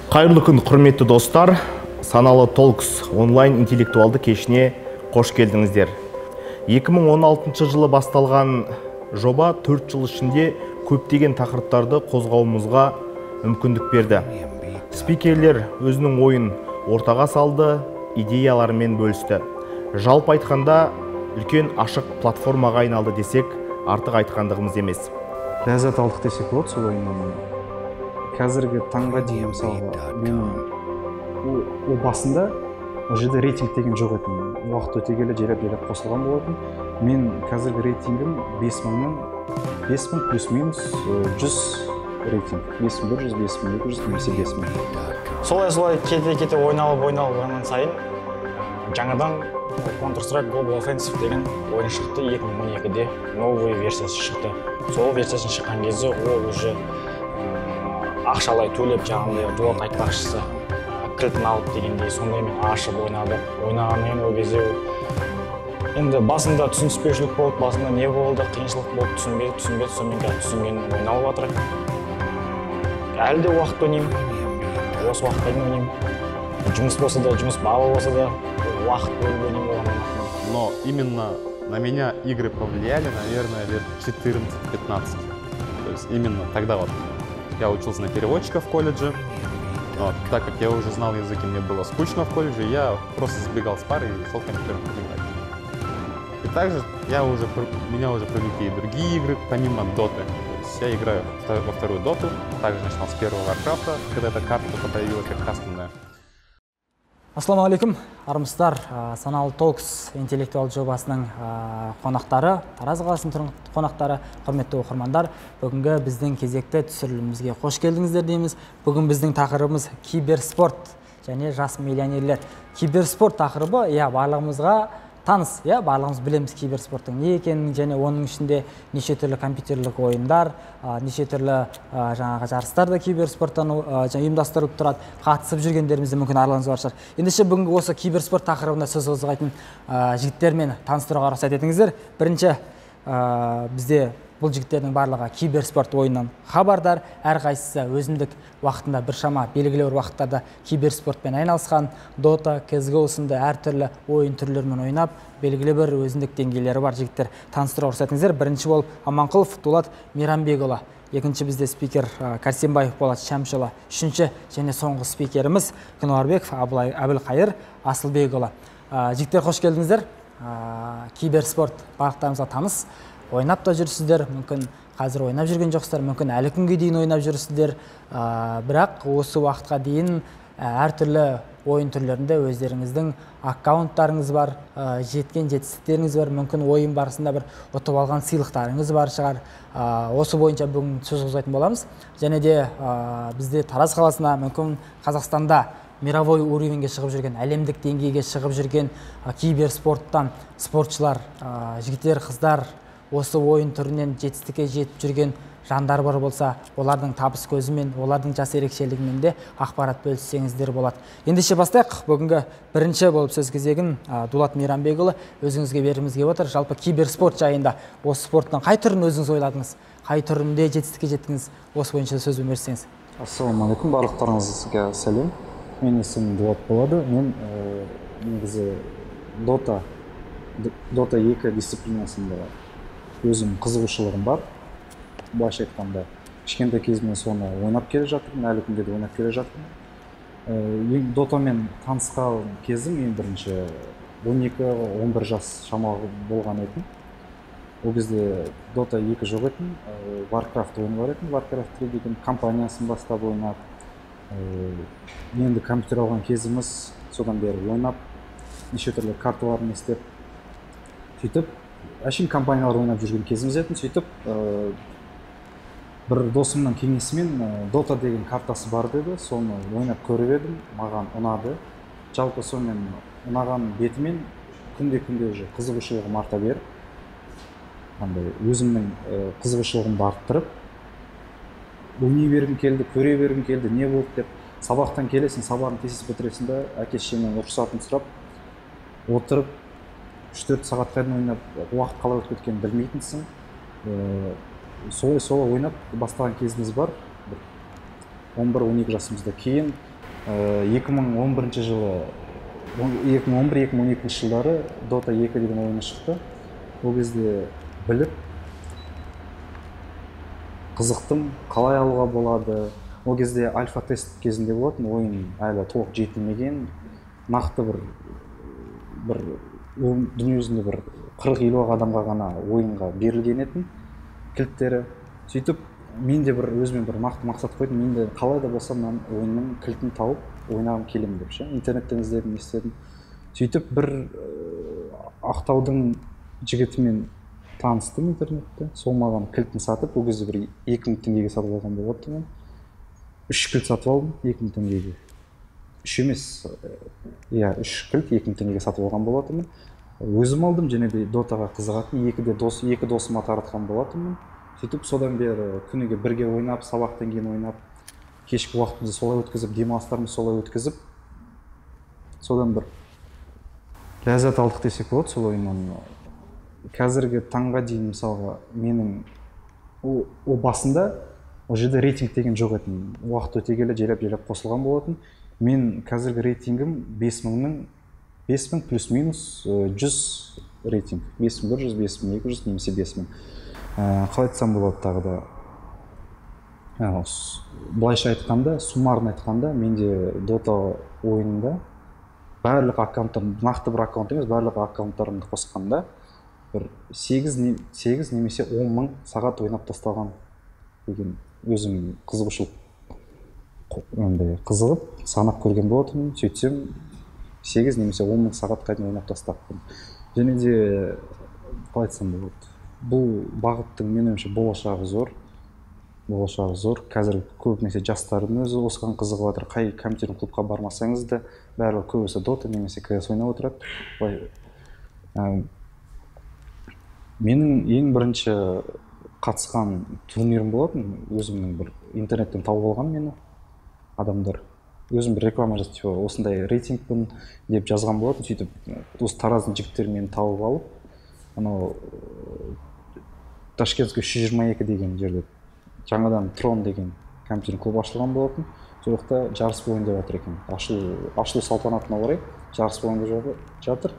Қайырлы күн, құрметті достар. Саналы Talks онлайн интеллектуалды кешіне қош келдіңіздер. 2016 жылы басталған жоба 4 жыл ішінде көптеген тақырыптарды қозғауымызға мүмкіндік берді. Спикерлер өзінің ойын ортаға салды, идеяларымен бөлісті. Жалпы айтқанда үлкен ашық платформаға айналды десек, артық айтқандығымыз емес. Ләззат алдық десек болады сол ойыннан. Қазіргі таңға дейін мысалға менің басында ол жерде рейтинг деген жоқ еді. Уақыт өте келе жайлап қосылған болатын. Мен қазіргі рейтингім 5000 плюс-минус 100 рейтинг. 5100, 5200 немесе 5000. Солай кете ойналғаннан сайын жаңадан Counter-Strike Global Offensive деген ойын шықты 2012-де, новый версиясы шықты. Сол версиясын шыққан кезде ол уже ақшалай төлеп жаңағындай дуат айтпақшысы кілтін алып дегендей сондаймен ашып ойнағанмен ол кезде енді басында түсініспеушілік болды, басында не болды, қиыншылық болды, түсінбеді, сонымен түсінген ойналып жатыр. Әлі де уақыт ойнаймын, осы уақытқа дейін ойнаймын. Жұмыс болса да, жұмыс бабы болса да, уақыт бөліп ойнаймын оған. Но именно на меня игры повлияли, наверное, лет 14-15. То есть именно тогда вот. Я учился на переводчика в колледже, но так как я уже знал языки, мне было скучно в колледже, я просто сбегал с пары и шел к компьютеру играть. И также меня уже привлекли и другие игры, помимо Доты. То есть я играю во вторую Доту, также начинал с первого Варкрафта, когда эта карта появилась как кастомная. Ассаламу алейкум, армысыздар. Саналы Talks интеллектуалды жобасының қонақтары, Тараз қаласының қонақтары, құрметті оқырмандар. Бүгінгі біздің кезекті түсірілімімізге қош келдіңіздер дейміз. Бүгін біздің тақырыбымыз киберспорт және жас миллионерлер. Киберспорт тақырыбы, барлығымызға таныс, барлығымыз білеміз киберспорттың не екенін, және оның ішінде неше түрлі компьютерлік ойындар, неше түрлі жаңағы жарыстар да киберспорттан ұйымдастырылып тұрады. Қатысып жүргендерімізде мүмкін араларыңыз бар шығар. Ендеше бүгінгі осы киберспорт тақырыбында сөз қозғайтын жігіттермен таныстыруға рұқсат етіңіздер. Бірінші, бізде бұл жігіттердің барлығы киберспорт ойыннан хабардар, әрқайсысы өзіндік уақытында біршама белгілі бір уақыттарда киберспортпен айналысқан, Dota, CSGO сынды әртүрлі ойын түрлерімен ойнап, белгілі бір өзіндік деңгейлері бар жігіттер таныстыруға рұқсат етіңіздер. Бірінші болып Аманқұлов Дулат Мейрамбекұлы, екінші бізде спикер Кәрсенбаев Болат Шәмшұлы, үшінші және соңғы спикеріміз Күнуарбеков Әбілқайыр Асылбекұлы. Жігіттер, қош келдіңіздер. Киберспорт барлықтарыңызға таныс. Ойнап та жүрсіздер, мүмкін қазір ойнап жүрген жоқсыздар, мүмкін әлі күнге дейін ойнап жүрсіздер, бірақ осы уақытқа дейін әртүрлі ойын түрлерінде өздеріңіздің аккаунттарыңыз бар, жеткен жетістіктеріңіз бар, мүмкін ойын барысында бір ұтып алған сыйлықтарыңыз бар шығар. Осы бойынша бүгін сөз қозғайтын боламыз. Және де бізде Тараз қаласына, мүмкін Қазақстанда мировой уровеньге шығып жүрген, әлемдік деңгейге шығып жүрген киберспорттан спортшылар, жігіттер, қыздар, осы ойын түрінен жетістікке жетіп жүрген жандар бар болса, олардың табыс көзімен, олардың жас ерекшелігімен де ақпарат бөліссеңіздер болады. Ендеше бастайық. Бүгінгі бірінші болып сөз кезегін Дулат Мейрамбекұлы өзіңізге бергіміз келіп отыр. Жалпы киберспорт жайында осы спорттың қай түрін өзіңіз ойладыңыз, қай түрінде жетістікке жеттіңіз, осы бойынша сөз берсеңіз. Ассаламу алейкум, барлықтарыңызға сәлем. Мен есімім Дулат болады. Мен негізі Dota 2 дисциплинасында өзім қызығушылығым бар. Былайша айтқанда, кішкентай кезімнен соны ойнап келе жатырмын, әлі күнге де ойнап келе жатырмын. Дотамен танысқан кезім ең бірінші 12-11 жас шамалы болған едім. Ол кезде Dota 2 жоқ етін, Warcraft ойны бар етін, Warcraft 3 деген компаниясын бастап ойнап. Енді компьютер алған кезіміз содан бері ойнап, неше түрлі карталарын істеп, сөйтіп әшейін компаниялар ойнап жүрген кезіміз етін. Сөйтіп бір досымның кеңесімен Dota деген картасы бар деді, соны ойнап көріп едім, маған ұнады. Жалпы сонымен ұнаған бетімен күнде уже қызығушылығым арта беріп, өзімнің қызығушылығымды арттырып, ойнай бергім келді, көре бергім келді, не болды деп. Сабақтан келесің, сабағын тез бітіресің де, әке-шешеңнен рұқсатын сұрап, отырып 3-4 сағатқа дейін ойнап, уақыт қалай өтіп кеткенін білмейтінсің. Солай ойнап бастаған кезіміз бар. 11-12 жасымызда. Кейін 2011 жылы 2011-2012 жылдары Dota 2 деген ойыны шықты. Ол кезде біліп қызықтым, қалай алуға болады. Ол кезде альфа-тест кезінде болатын, ойын әлі толық жетілмеген, нақты бір дүниежүзінде бір 40-50 адамға ғана ойынға берілген етін кілттері. Сөйтіп, мен де өзіме бір нақты мақсат қойдым, мен де қалай да болса мен ойынның кілтін тауып ойнағым келемін деп ше. Интернеттен іздедім, естедім. Сөйтіп, бір Ақтаудың жігітімен таныстым интернетте. Сол маған кілтін сатып, ол кезде бір 2000 теңгеге сатып алған болатын мен. 3 кілт сатып алдым 2000 теңгеге. 3 емес, 3 кілт 2000 теңгеге сатып алған болатын мен. Өзім алдым, және де Дотаға қызығатын, екі досыма таратқан болатын мен. Сөйтіп, содан бері күніге бірге ойнап, сабақтан кейін ойнап, кешкі уақытымызды солай өткізіп, демалыстарымызды солай өткізіп, содан бір ләззат алдық десек болады сол ойыннан. Қазіргі таңға дейін мысалға менің ол басында ол жерде рейтинг деген жоқ етін. Уақыт өте келе желеп қосылған болатын. Мен қазіргі рейтингім 5000 плюс-минус 100 рейтинг. 5100, 5200 немесе 5000. Қалай айтсам болады тағы да. Былайша айтқанда, суммарно айтқанда, менде Dota ойынында барлық аккаунттарым, нақты бір аккаунт емес, барлық аккаунттарымды қосқанда бір 8 немесе 10 мың сағат ойнап тасталған деген өзім қызығушылық қызығып санап көрген болатынмын. Сөйтсем 8 немесе 10 мың сағатқа дейін ойнап тастаппын. Және де қалай айтсам болады, бұл бағыттың мен ойымша болашағы зор. Қазір көбінесе жастардың өзі осыған қызығып жатыр. Қай компьютер клубқа бармасаңыз да барлығы көбісі Dota немесе CS ойнап отырады. Менің ең бірінші қатысқан турнирім болатын, өзімнің бір интернеттен тауып алған мені адамдар. Өзім бір реклама жазып, осындай рейтингпін деп жазған болатын. Сөйтіп, осы Тараздың жігіттері мені тауып алып, анау Ташкентский 322 деген жерде жаңадан Трон деген компьютер клуб ашылған болатын. Сол жақта жарыс болайын деп жатыр екен. Ашылу салтанатына орай жарыс болайын деп жатыр.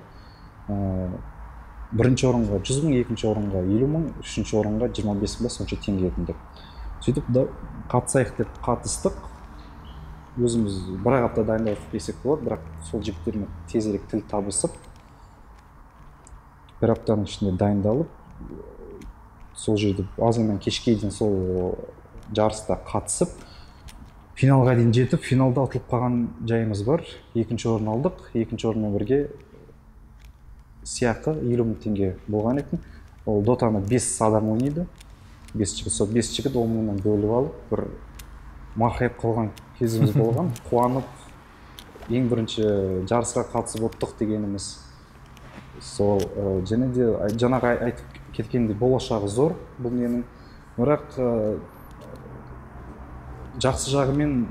Бірінші орынға 100 мың, екінші орынға 50 мың, үшінші орынға 25 мың сонша теңге етіндеп. Сөйтіп қатысайық деп қатыстық. Өзіміз бір апта дайындалдық десек болады, бірақ сол жігіттермен тезірек тіл табысып, бір аптаның ішінде дайындалып, сол жерде азаннан кешке дейін сол жарыста қатысып, финалға дейін жетіп, финалда ұтылып қалған жайымыз бар. Екінші орын алдық. Екінші орынмен бірге сыйақы 50 мың теңге болған екен. Ол Дотаны 5 адам ойнайды. 5 жігіт 10 мыңнан бөліп алып, бір мақайып қалған кезіміз болған. Қуанып, ең бірінші жарысқа қатысып оттық дегеніміз. Сол және де жаңағы айтып кеткенде болашағы зор бұл ненің. Бірақ жақсы жағы мен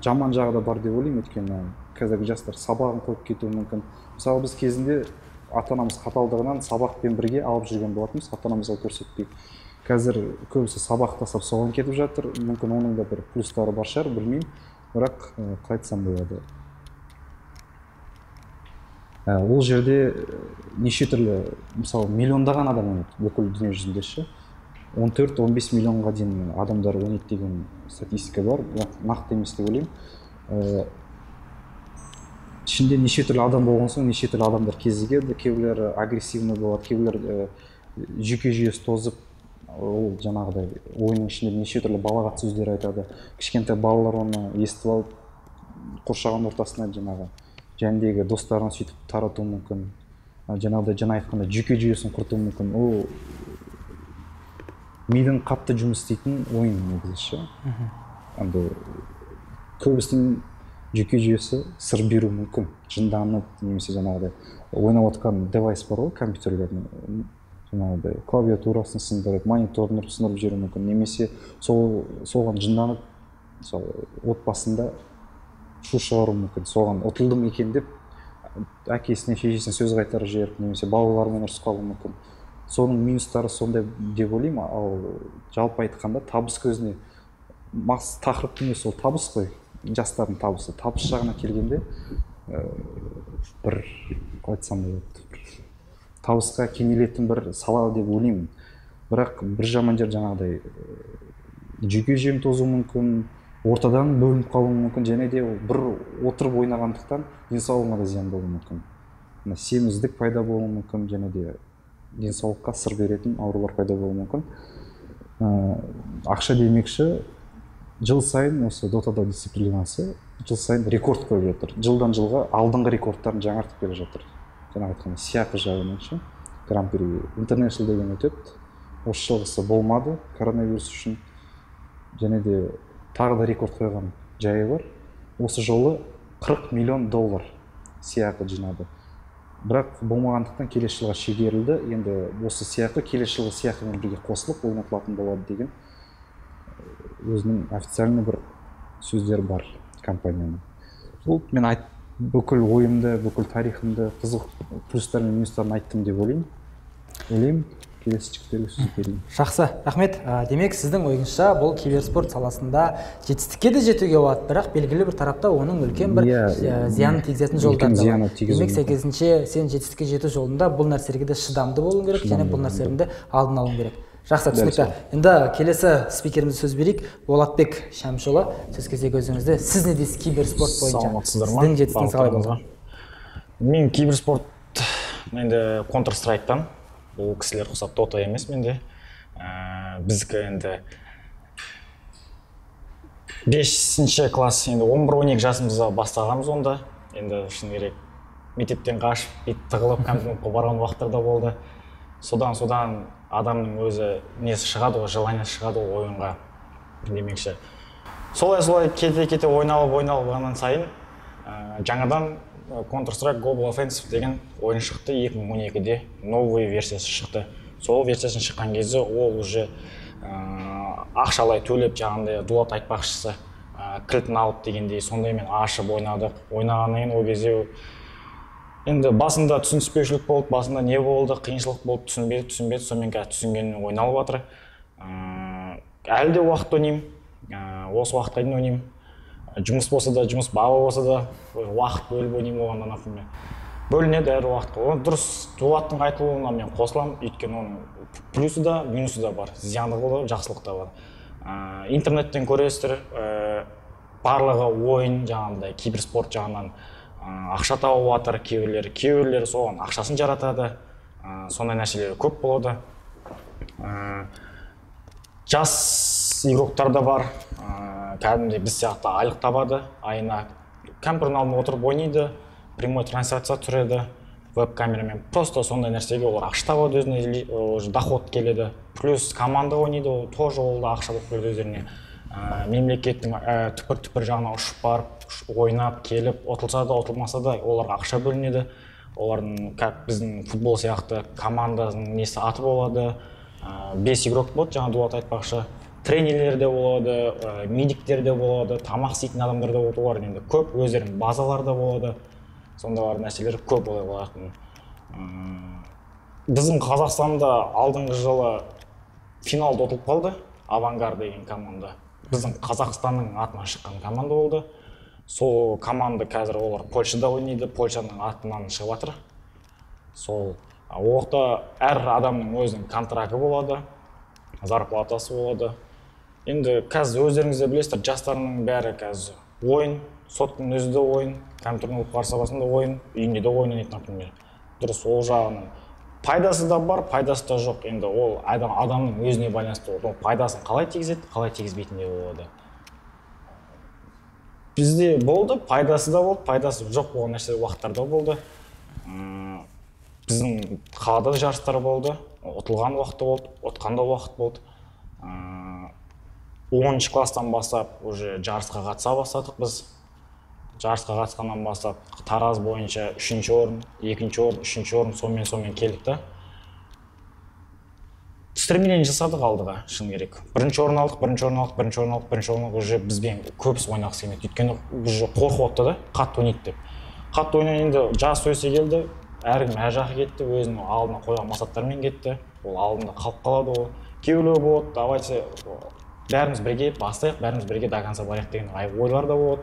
жаман жағы да бар деп ойлаймын, өйткені қазіргі жастар сабағын қойып кетуі мүмкін. Мысалы біз кезінде ата-анамыз қаталдығынан сабақпен бірге алып жүрген болатынбыз, ата-анамызға көрсетпей. Қазір көбісі сабақ тастап соған кетіп жатыр. Мүмкін оның да бір плюстары бар шығар, білмеймін. Бірақ қалай айтсам болады. Ол жерде неше түрлі, мысалы, миллиондаған адам ойнайды бүкіл дүние жүзінде ше. 14-15 миллионға дейін адамдар ойнайды деген статистика бар. Нақты емес деп ойлаймын. Ішінде неше түрлі адам болған соң, неше түрлі адамдар кезігеді. Кейбіреулер агрессивный болады, кейбіреулер жүйке жүйесі тозып, ол жаңағыдай ойынның ішінде неше түрлі балағат сөздер айтады. Кішкентай балалар оны естіп алып, қоршаған ортасына жаңағы жәндегі достарын сөйтіп таратуы мүмкін. Жаңағыдай жаңа айтқанда жүйке жүйесін құртуы мүмкін. Ол мидың қатты жұмыс істейтін ойын негізі ше. Көбісінің жүйке жүйесі сыр беру мүмкін. Жынданып, немесе жаңағыдай ойнап отқан девайс бар ғой, компьютерлердің. Жаңағыдай клавиатурасын сындырып, мониторын сындырып жіберуі мүмкін. Немесе соған жынданып, отбасында шу шығару мүмкін. Соған ұтылдым екен деп әкесіне, шешесіне сөз қайтарып жіберіп, немесе балалармен ұрысып қалуы мүмкін. Соның минустары сондай деп ойлаймын. Ал жалпы айтқанда табыс көзіне тақырыптың өзі сол табыс қой. жастардың табыс жағына келгенде бір қалай айтсам болады, табысқа кенелетін бір сала деп ойлаймын. Бірақ бір жаман жер жаңағыдай жүйке жем тозуы мүмкін, ортадан бөлініп қалуы мүмкін, және де бір отырып ойнағандықтан денсаулығына да зиян болуы мүмкін. Семіздік пайда болуы мүмкін, және де денсаулыққа сыр беретін аурулар пайда болуы мүмкін. Ақша демекші, жыл сайын осы дотада дисциплинасы жыл сайын рекорд қойып жатыр. Жылдан жылға алдыңғы рекордтарын жаңартып келе жатыр. Жаңа айтқанда сыйақы жағынан ше, гран-при интернешнл деген өтеді. Осы жылғысы болмады коронавирус үшін, және де тағы да рекорд қойған жайы бар. Осы жолы $40 миллион сыйақы жинады. Бірақ болмағандықтан келесі жылға шегерілді. Енді осы сыйақы келесі жылғы сыйақымен бірге қосылып ойнатылатын болады деген өзінің официальный бір сөздері бар компанияның. Бұл мен бүкіл ойымды, бүкіл тарихымды, қызық плюстар мен минустарын айттым деп ойлаймын. Келесі жігіттерге сөз берейін. Жақсы, рахмет. Демек, сіздің ойыңызша бұл киберспорт саласында жетістікке де жетуге болады, бірақ белгілі бір тарапта оның үлкен бір зиянын тигізетін жолдар да бар. Демек, сәйкесінше сен жетістікке жету жолында бұл нәрселерге де шыдамды болуың керек, және бұл нәрселердің де алдын алуың керек. Жақсы, түсінікті. Енді келесі спикерімізге сөз берейік. Болатбек Шәмшұлы, сөз кезегі өзіңізде. Сіз не дейсіз киберспорт бойынша? Сіздің жетістігіңіз қалай болды? Мен киберспорт енді Counter-Strike'тан. Бұл кісілер құсап Dota емес менде. Біздікі енді 5-ші класс, енді 11-12 жасымызда бастағанбыз онда. Енді шын керек мектептен қашып, бет тығылып, компьютерге барған уақыттарда болды. Содан адамның өзі несі шығады ғой, желаниясы шығады ғой ойынға демекші. Солай кете ойналып сайын жаңадан Counter-Strike Global Offensive деген ойын шықты. 2012-де новый версиясы шықты. Сол версиясын шыққан кезде ол уже ақшалай төлеп жаңағындай дуат айтпақшысы кілтін алып дегендей сондаймен ашып ойнадық. Ойнағаннан кейін ол кезде енді басында түсініспеушілік болды, басында не болды, қиыншылық болды, түсінбеді, сонымен қазір түсінгенмен ойналып жатыр. Әлі де уақыт ойнаймын. Осы уақытқа дейін ойнаймын. Жұмыс болса да, жұмыс бабы болса да, уақыт бөліп ойнаймын оғанда, например. Бөлінеді әр уақытқа. Дұрыс, дуаттың айтылуына мен қосыламын, өйткені оның плюсы да, минусы да бар, зияндығы да, жақсылық та бар. Интернеттен көресіздер, барлығы ойын жаңағындай киберспорт жағынан ақша тауып жатыр, кейбіреулері соған ақшасын жаратады, сондай нәрселер көп болады. Жас игроктар да бар, кәдімгідей біз сияқты айлық табады, айына компьютердің алдында отырып ойнайды, прямой трансляция түсіреді, веб-камерамен. Просто сондай нәрсеге олар ақша табады, өзіне доход келеді. Плюс команда ойнайды, ол тоже ол да ақша болып келеді өздеріне. Мемлекеттің түпір жағына ұшып барып, ойнап, келіп, ұтылса да, ұтылмаса да, оларға ақша бөлінеді. Олардың біздің футбол сияқты команданың несі аты болады. 5 игрок болады, жаңа дуат айтпақшы. Тренерлер де болады, медиктер де болады, тамақ істейтін адамдар да болады, олар енді көп, өздерінің базалар да болады. Сондайлар нәрселер көп болады. Біздің Қазақстанда алдыңғы жылы финалда ұтылып қалды, Авангард деген команда. Біздің Қазақстанның атынан шыққан команда болды. Сол команда қазір олар Польшада ойнайды, Польшаның атынан шығып жатыр. Сол оқта әр адамның өзінің контракты болады, зарплатасы болады. Енді қазір өздеріңізде білесіздер, жастарының бәрі қазір ойын, соттың өзі де ойын, компьютердің қарсабасында ойын, үйінде де ойын ойнайды, например. Дұрыс, ол жағының пайдасы да бар, пайдасы да жоқ. Енді ол адамның өзіне байланысты болады. Ол пайдасын қалай тигізеді, қалай тигізбейтін де болады. Бізде болды, пайдасы да болды, пайдасы жоқ болған нәрсе уақыттарда болды. Біздің қалада да жарыстар болды, ұтылған уақыт болды, ұтқан да уақыт болды. 10-ші класстан бастап уже жарысқа қатыса бастадық біз. Жарысқа қатысқаннан бастап Тараз бойынша 3-ші орын, 2-ші орын, 3-ші орын, сонымен келдік та. Стремление жасадық алдыға, шын керек. 1-ші орын алдық, уже бізбен көбісі ойнағысы келмеді. Өйткені уже қорқып отты да, қатты ойнайды деп. Қатты ойнайды, енді жас өсе келді, әркім әр жаққа кетті, өзінің алдына қойған мақсаттармен кетті. Ол алдында қалып қалады ол. Кейбіреулер болады, давайте бәріміз бірге бастайық, бәріміз бірге до конца барайық деген ойлар да болады.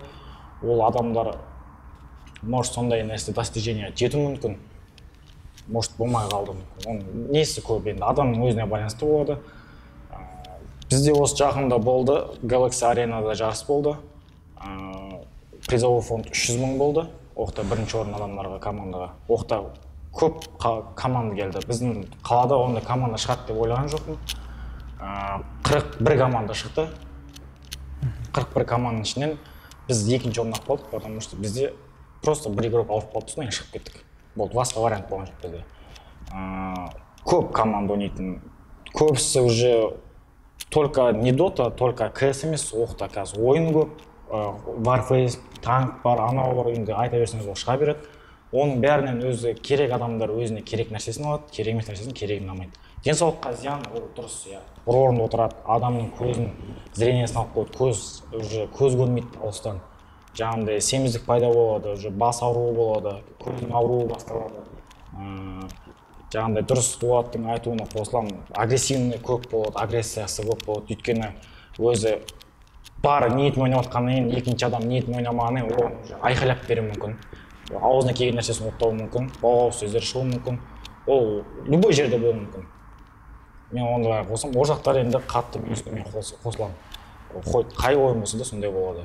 Ол адамдар может сондай нәрсе достижение жету мүмкін, может болмай қалды мүмкін. Оның несі көп енді адамның өзіне байланысты болады. Бізде осы жақында болды, Galaxy Arena'да жарыс болды. Призовой фонд 300 000 болды. Оқта бірінші орын адамдарға, командаға. Оқта көп команда келді. Біздің қалада ондай команда шығады деп ойлаған жоқпын. 41 команда шықты. 41 команданың ішінен біз екінші орын алып қалдық, потому что бізде просто бір игрок алып қалды, содан шығып кеттік. Болды, басқа вариант болған жоқ бізде. Көп команда ойнайтын. Көбісі уже только не Dota, только CS емес, оқта қазір ойын көп. Warface, танк бар, анау бар, енді айта берсеңіз ол шыға береді. Оның бәрінен өзі керек адамдар өзіне керек нәрсесін алады, керек емес нәрсесін керегін алмайды. Денсаулыққа зиян ол дұрыс, бір орында отырады, адамның көзін, зрениесін алып қойды, көз көрмейді алыстан. Жаңағындай семіздік пайда болады, бас ауруы болады, көздің ауруы басталады. Жаңағындай дұрыс дуаттың айтуына қосыламын, агрессивный көп болады, агрессиясы көп болады. Өйткені өзі бар ниетін ойнап жатқаннан кейін екінші адам ниетін ойнамағаннан кейін ол айқайлап беруі мүмкін. Аузына келген нәрсесін оттауы мүмкін, бауыр сөздер шығуы мүмкін. Ол любой жерде болуы мүмкін. Мен ондайға қосам, ол жақтар енді қатты мен қосыламын. Қай ойын болса да сондай болады.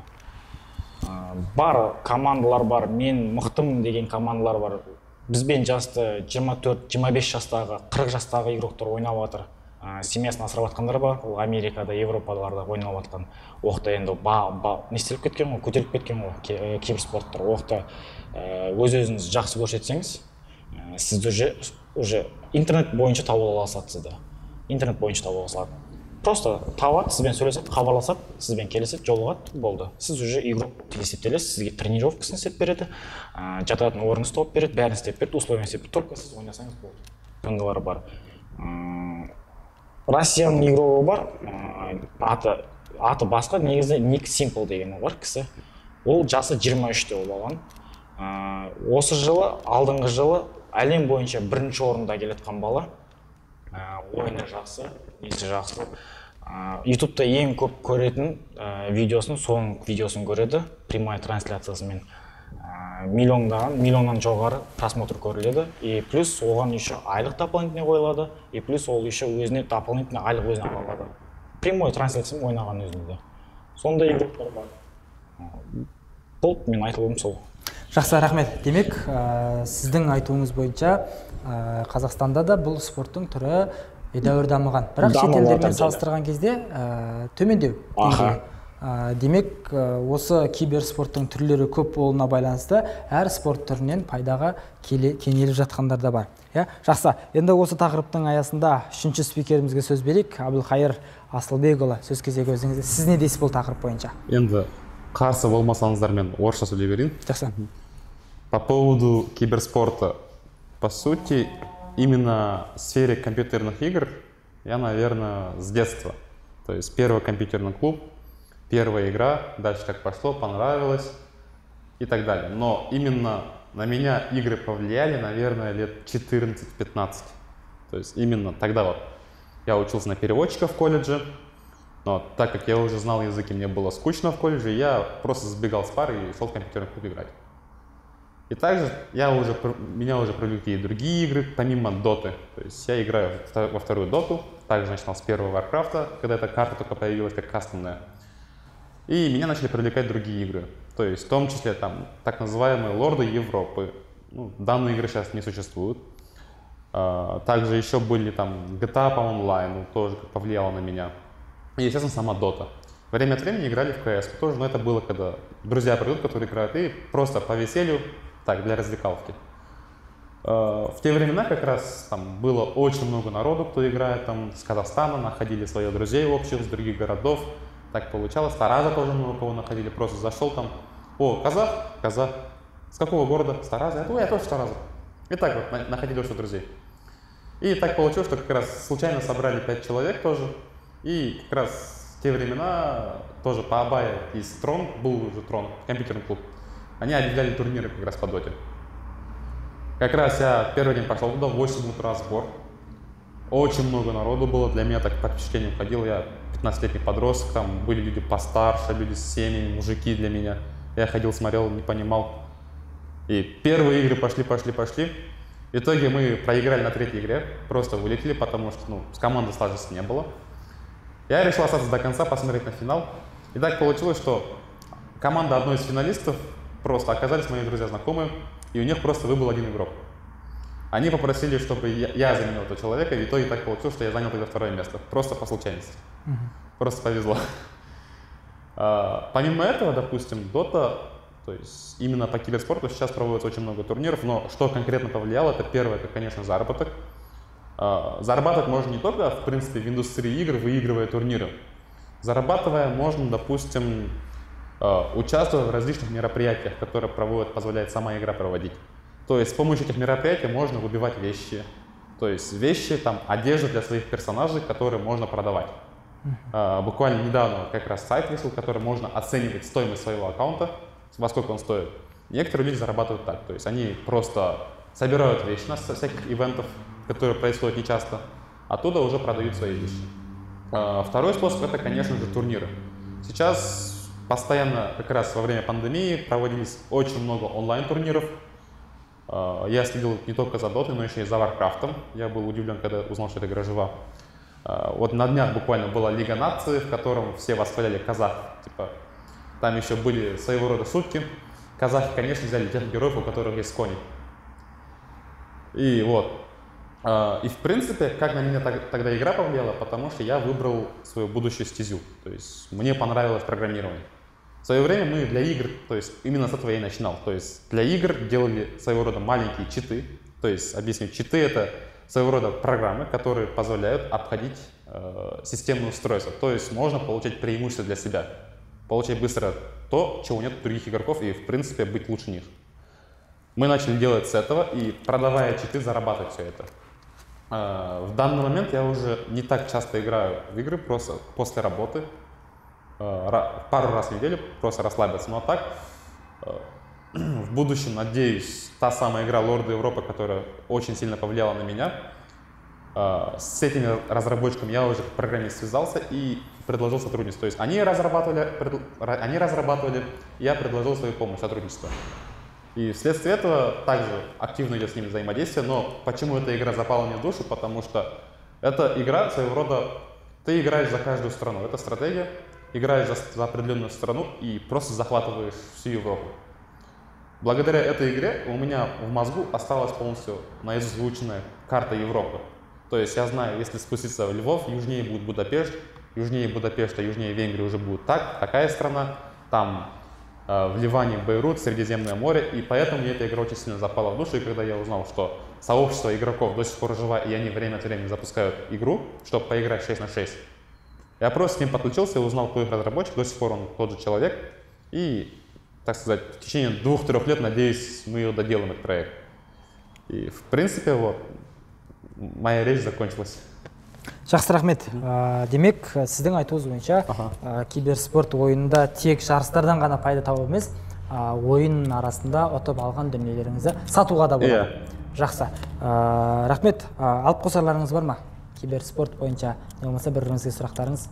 Бар командалар бар, мен мықтымын деген командалар бар. Бізбен жасты 24-25 жастағы, 40 жастағы игроктар ойнап жатыр. Семьясын асырап жатқандар бар, ол Америкада, Европаларда ойнап жатқан. Оқта енді не істеліп кеткен ғой, көтеріліп кеткен ғой киберспорттар. Оқта өз-өзіңіз жақсы көрсетсеңіз, сіз уже интернет бойынша тауып аласыз сізді. Интернет бойынша тауып аласыз. Просто табады, сізбен сөйлеседі, хабарласады, сізбен келеседі, жолығады, болды. Сіз уже игрок есептелесіз, сізге тренировкасын істеп береді, жататын орныңызды тауып береді, бәрін істеп береді, условия істеп береді, только сіз ойнасаңыз болды. Сондайлар бар. Россияның игрогі бар, аты басқа, негізі Ник Simple деген бар кісі. Ол жасы 23-те ол болған. Осы жылы, алдыңғы жылы әлем бойынша бірінші орында келетқан бала. Ойыны жақсы, несі жақсы. Ютубта ең көп көретін видеосын, соның видеосын көреді, прямая трансляциясымен. Миллионнан жоғары просмотр көріледі. И плюс оған еще айлық дополнительный қойылады. И плюс ол еще өзіне дополнительный айлық өзіне алады. Прямой трансляциямен ойнаған өзінде. Сондай игроктар бар. Бұл мен айтылуым сол. Жақсы, рахмет. Демек, сіздің айтуыңыз бойынша Қазақстанда да бұл спорттың түрі едәуір дамыған. Бірақ шетелдермен салыстырған кезде төмендеу. Демек, осы киберспорттың түрлері көп болуына байланысты әр спорт түрінен пайдаға кенеліп жатқандар да бар. Жақсы, енді осы тақырыптың аясында үшінші спикерімізге сөз берейік. Әбілқайыр Асылбекұлы, сөз кезегі өзіңізде. Сіз не дейсіз бұл тақырып бойынша? Енді қарсы болмасаңыздар мен орысша сөйлей берейін. Жақсы. По поводу киберспорта. По сути, именно в сфере компьютерных игр я, наверное, с детства. То есть первый компьютерный клуб, первая игра, дальше как пошло, понравилось и так далее. Но именно на меня игры повлияли, наверное, лет 14-15. То есть именно тогда вот я учился на переводчика в колледже, но так как я уже знал языки, мне было скучно в колледже, я просто сбегал с пары и шел в компьютерный клуб играть. И также меня уже привлекли и другие игры, помимо доты. То есть я играю во вторую доту, также начинал с первого Варкрафта, когда эта карта только появилась как кастомная. И меня начали привлекать другие игры. То есть в том числе там так называемые лорды Европы. Данные игры сейчас не существуют. Также еще были там GTA по онлайну, тоже повлияло на меня. И, естественно, сама дота. Время от времени играли в CS тоже, но это было, когда друзья придут, которые играют, и просто по веселью, так, для развлекаловки. В те времена как раз там было очень много народу, кто играет там с Казахстана, находили своих друзей общих, с других городов. Так получалось. Тараза тоже много кого находили, просто зашел там. О, казах. С какого города? С Тараза? Я тоже с Тараза. И так вот находили общих друзей. И так получилось, что как раз случайно собрали 5 человек тоже. И как раз в те времена тоже по Абае из Трон, был уже Трон, компьютерный клуб. Они объявляли турниры как раз по доте. Как раз я первый день пошел туда, в 8 утра сбор. Очень много народу было, для меня так по впечатлениям ходил, я 15-летний подросток, там были люди постарше, люди с семьями, мужики для меня. Я ходил, смотрел, не понимал. И первые игры пошли. В итоге мы проиграли на 3-й игре, просто вылетели, потому что с командой сложности не было. Я решил остаться до конца, посмотреть на финал. И так получилось, что команда одной из финалистов просто оказались мои друзья знакомые, и у них просто выбыл один игрок. Они попросили, чтобы я заменил этого человека, и в итоге так получилось, что я занял тогда 2-е место. Просто по случайности. Просто повезло. Помимо этого, допустим, Dota, то есть именно по киберспорту сейчас проводится очень много турниров, но что конкретно повлияло, это первое, это, конечно, заработок. Зарабатывать можно не только, в принципе, в индустрии игр, выигрывая турниры. Зарабатывая, можно, допустим, участвовать в различных мероприятиях, которые позволяет сама игра проводить. То есть с помощью этих мероприятий можно выбивать вещи. То есть вещи, там, одежда для своих персонажей, которые можно продавать. Буквально недавно как раз сайт вышел, который можно оценивать стоимость своего аккаунта, во сколько он стоит. Некоторые люди зарабатывают так. То есть они просто собирают вещи на всяких ивентов, которые происходят нечасто, оттуда уже продают свои вещи. Второй способ — это, конечно же, турниры. Сейчас постоянно, как раз во время пандемии, проводились очень много онлайн-турниров. Я следил не только за Dota, но еще и за Warcraft. Я был удивлен, когда узнал, что эта игра жива. Вот на днях буквально была Лига наций, в котором все восхваляли казахов. Типа, там еще были своего рода шутки. Казахи, конечно, взяли тех героев, у которых есть кони. И вот. И в принципе, как на меня тогда игра повлияла, потому что я выбрал свою будущую стезю. То есть мне понравилось программирование. В свое время мы для игр, то есть именно с этого я и начинал. То есть для игр делали своего рода маленькие читы. То есть, объясню, читы — это своего рода программы, которые позволяют обходить системные устройства. То есть можно получать преимущество для себя. Получать быстро то, чего нет у других игроков, и в принципе быть лучше них. Мы начали делать с этого и, продавая читы, зарабатывать все это. В данный момент я уже не так часто играю в игры, просто после работы, пару раз в неделю, просто расслабиться. Но так, в будущем, надеюсь, та самая игра Лорды Европы, которая очень сильно повлияла на меня, с этими разработчиками я уже как программист связался и предложил сотрудничество. То есть они разрабатывали, я предложил свою помощь, сотрудничество. И вследствие этого также активно идет с ними взаимодействие. Но почему эта игра запала мне в душу? Потому что это игра своего рода, ты играешь за каждую страну. Это стратегия, играешь за определенную страну и просто захватываешь всю Европу. Благодаря этой игре у меня в мозгу осталась полностью наизусть выученная карта Европы. То есть я знаю, если спуститься в Львов, южнее будет Будапешт, южнее Будапешта, южнее Венгрии уже будет такая страна, там в Ливане Бейрут, Средиземное море, и поэтому мне эта игра очень сильно запала в душу, и когда я узнал, что сообщество игроков до сих пор жива, и они время от времени запускают игру, чтобы поиграть 6 на 6, я просто с ним подключился и узнал, кто их разработчик, до сих пор он тот же человек, и, так сказать, в течение 2-3 лет, надеюсь, мы ее доделаем, этот проект. И, в принципе, вот, моя речь закончилась. Жақсы рахмет. Демек, сіздің айтуыңыз бойынша киберспорт ойынында тек жарыстардан ғана пайда тауып емес, ойын арасында ұтып алған дүниелеріңізді сатуға да болады. Жақсы. Рахмет. Алып қосарларыңыз бар ма? Киберспорт бойынша не болмаса бір-біріңізге сұрақтарыңыз?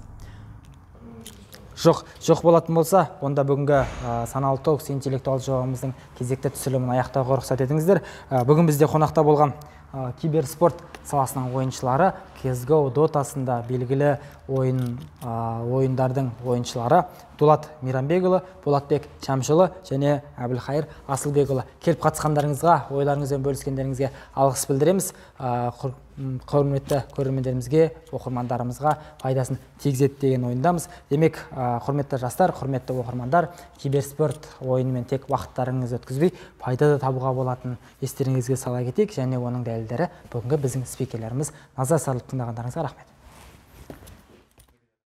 Жоқ болатын болса, онда бүгінгі саналы Talks интеллектуалды жобамыздың кезекті түсірілімін аяқтауға рұқсат етіңіздер. Бүгін бізде қонақта болған киберспорт саласының ойыншылары, CSGO, Dotасында белгілі ойындардың ойыншылары Дулат Мейрамбекұлы, Болатбек Шамшылы және Әбілхайыр Асылбекұлы. Келіп қатысқандарыңызға, ойларыңызбен бөліскендеріңізге алғыс білдіреміз. Құрметті көрермендерімізге, оқырмандарымызға пайдасын тигізеді деген ойындамыз. Демек, құрметті жастар, құрметті оқырмандар, киберспорт ойынымен тек уақыттарыңызды өткізбей, пайда да табуға болатын естеріңізге сала кетейік, және оның дәлелдері бүгінгі біздің спикерлеріміз. Назар салып тыңдағандарыңызға рахмет.